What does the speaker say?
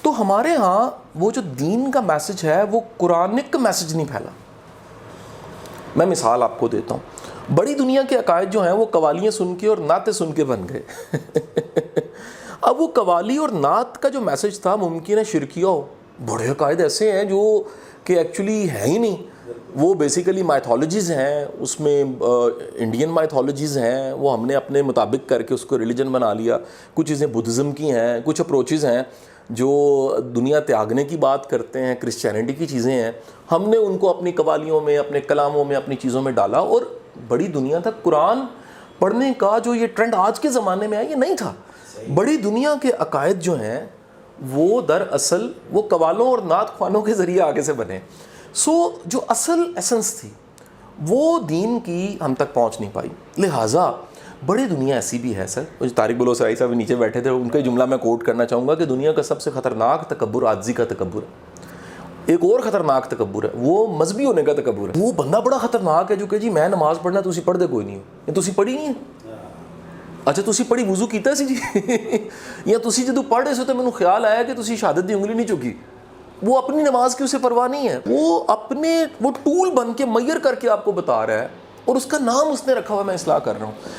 تو ہمارے ہاں وہ جو دین کا میسج ہے وہ قرآنک میسج نہیں پھیلا. میں مثال آپ کو دیتا ہوں. بڑی دنیا کے عقائد جو ہیں وہ قوالیاں سن کے اور نعتیں سن کے بن گئے. اب وہ قوالی اور نعت کا جو میسج تھا ممکن ہے شرکیہ ہو. بڑے عقائد ایسے ہیں جو کہ ایکچولی ہے ہی نہیں, وہ بیسیکلی مائتھولوجیز ہیں, اس میں انڈین مائتھولوجیز ہیں, وہ ہم نے اپنے مطابق کر کے اس کو ریلیجن بنا لیا. کچھ چیزیں بدھزم کی ہیں, کچھ اپروچز ہیں جو دنیا تیاگنے کی بات کرتے ہیں, کرسچینٹی کی چیزیں ہیں, ہم نے ان کو اپنی قوالیوں میں, اپنے کلاموں میں, اپنی چیزوں میں ڈالا. اور بڑی دنیا تک قرآن پڑھنے کا جو یہ ٹرینڈ آج کے زمانے میں ہے یہ نہیں تھا. بڑی دنیا کے عقائد جو ہیں وہ دراصل وہ قوالوں اور نعت خوانوں کے ذریعے آگے سے بنے. سو جو اصل ایسنس تھی وہ دین کی ہم تک پہنچ نہیں پائی. لہٰذا بڑی دنیا ایسی بھی ہے سر. طارق بلوچرائی صاحب نیچے بیٹھے تھے, ان کا جملہ میں کوٹ کرنا چاہوں گا کہ دنیا کا سب سے خطرناک تکبر عاجزی کا تکبر ہے. ایک اور خطرناک تکبر ہے وہ مذہبی ہونے کا تکبر ہے. وہ بندہ بڑا خطرناک ہے جو کہ جی میں نماز پڑھنا تسی پڑھ دے کوئی نہیں ہو, تسی پڑھی نہیں ہے, اچھا تسی پڑھی وضو کیتا سی جی, یا تسی جدو پڑھ رہے سو تو مینوں خیال آیا کہ تسی شہادت دی انگلی نہیں چکی. وہ اپنی نماز کی اسے پرواہ نہیں ہے, وہ اپنے وہ ٹول بن کے میئر کر کے آپ کو بتا رہا ہے, اور اس کا نام اس نے رکھا ہوا میں اصلاح کر رہا ہوں.